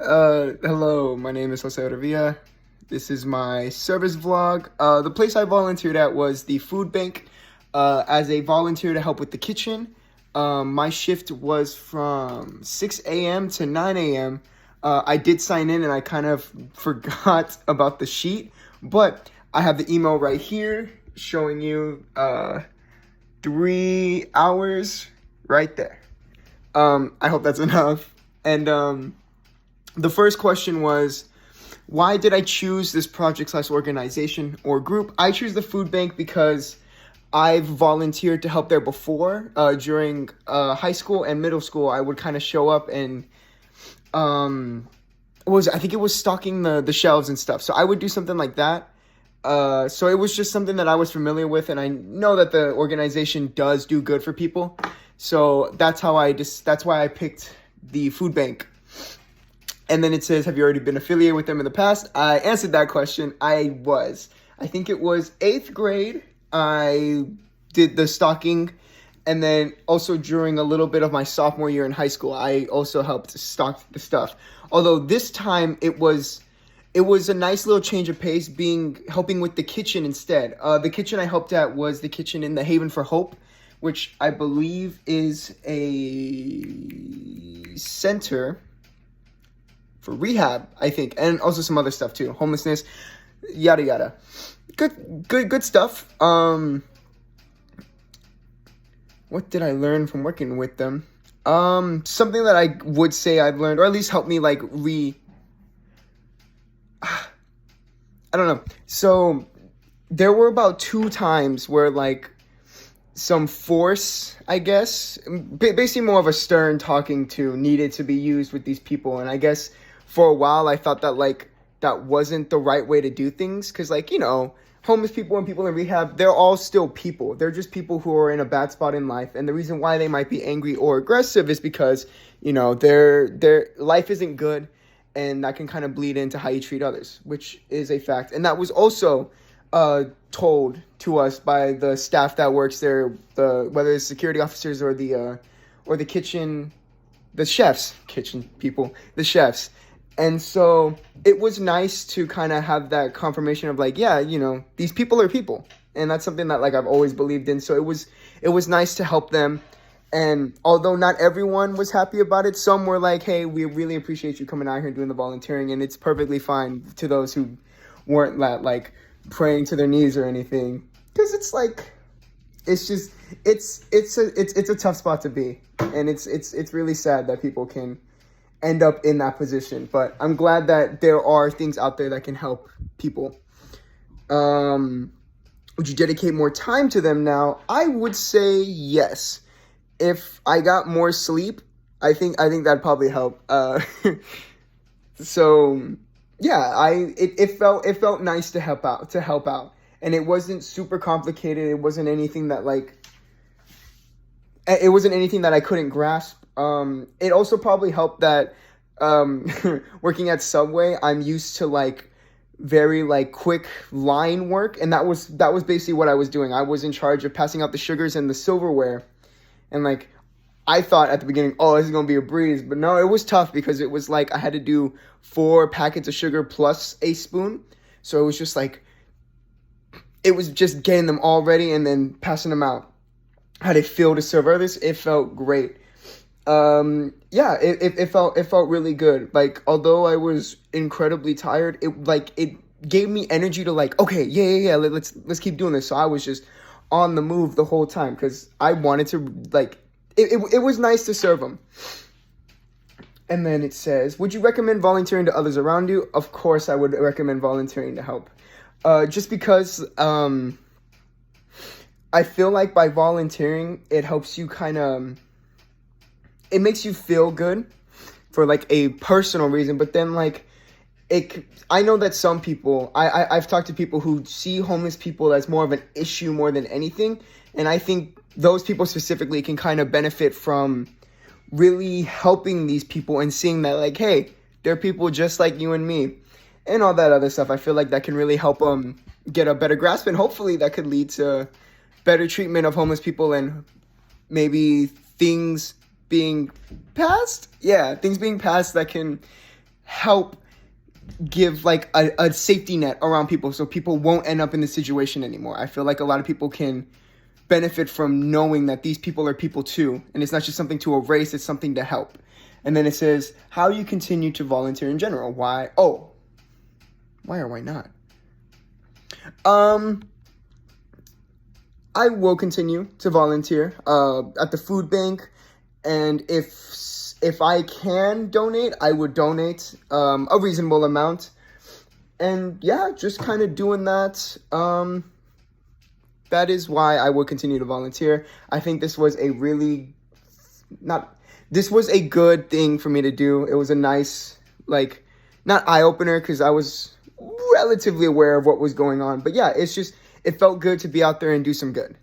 Hello, my name is Jose Revilla. This is my service vlog. The place I volunteered at was the food bank as a volunteer to help with the kitchen. My shift was from 6 a.m. to 9 a.m. I did sign in and I kind of forgot about the sheet, but I have the email right here showing you 3 hours right there. I hope that's enough. And the first question was, why did I choose this project/organization or group? I choose the food bank because I've volunteered to help there before. During high school and middle school, I would kind of show up and I think it was stocking the shelves and stuff. So I would do something like that. So it was just something that I was familiar with, and I know that the organization does do good for people. So that's why I picked the food bank. And then it says, have you already been affiliated with them in the past? I answered that question. I think it was 8th grade. I did the stocking. And then also during a little bit of my sophomore year in high school, I also helped stock the stuff. Although this time it was a nice little change of pace, helping with the kitchen instead. The kitchen I helped at was the kitchen in the Haven for Hope, which I believe is a center for rehab, I think, and also some other stuff too, homelessness, yada yada. Good stuff. What did I learn from working with them? Something that I would say I've learned, or at least helped me I don't know. So there were about 2 times where some force, I guess, basically more of a stern talking to needed to be used with these people. And I guess for a while I thought that that wasn't the right way to do things. Cause homeless people and people in rehab, they're all still people. They're just people who are in a bad spot in life. And the reason why they might be angry or aggressive is because, their life isn't good. And that can kind of bleed into how you treat others, which is a fact. And that was also told to us by the staff that works there, whether it's security officers or the kitchen, the chefs, the chefs. And so it was nice to kind of have that confirmation of these people are people. And that's something that I've always believed in. So it was nice to help them. And although not everyone was happy about it, some were like, hey, we really appreciate you coming out here and doing the volunteering. And it's perfectly fine to those who weren't praying to their knees or anything. Because it's a tough spot to be. And it's really sad that people can end up in that position. But I'm glad that there are things out there that can help people. Would you dedicate more time to them now? I would say yes. If I got more sleep, I think that'd probably help. So yeah, it felt nice to help out. And it wasn't super complicated. It wasn't anything that I couldn't grasp. It also probably helped that working at Subway, I'm used to very quick line work, and that was basically what I was doing. I was in charge of passing out the sugars and the silverware. And I thought at the beginning, oh, this is going to be a breeze. But no, it was tough because it was I had to do 4 packets of sugar plus a spoon. So it was just it was just getting them all ready and then passing them out. How did it feel to serve others? It felt great. Yeah, it felt really good. Although I was incredibly tired, it gave me energy to okay, yeah, let's keep doing this. So I was just on the move the whole time because I wanted to it was nice to serve them. And then it says, would you recommend volunteering to others around you? Of course I would recommend volunteering to help. Just because I feel by volunteering it helps you it makes you feel good for a personal reason, but then I know that some people, I've talked to people who see homeless people as more of an issue more than anything. And I think those people specifically can kind of benefit from really helping these people and seeing that hey, they're people just like you and me and all that other stuff. I feel that can really help them get a better grasp, and hopefully that could lead to better treatment of homeless people and maybe things being passed. Yeah, things being passed that can help give like a safety net around people so people won't end up in this situation anymore. I feel like a lot of people can benefit from knowing that these people are people too, and it's not just something to erase, it's something to help. And then it says, how you continue to volunteer in general. Why? Oh, why or why not? I will continue to volunteer at the food bank, and if I can donate, I would donate a reasonable amount. And yeah, just kind of doing that. That is why I will continue to volunteer. I think this was a good thing for me to do. It was a nice, like, not eye-opener because I was relatively aware of what was going on. But yeah, it felt good to be out there and do some good.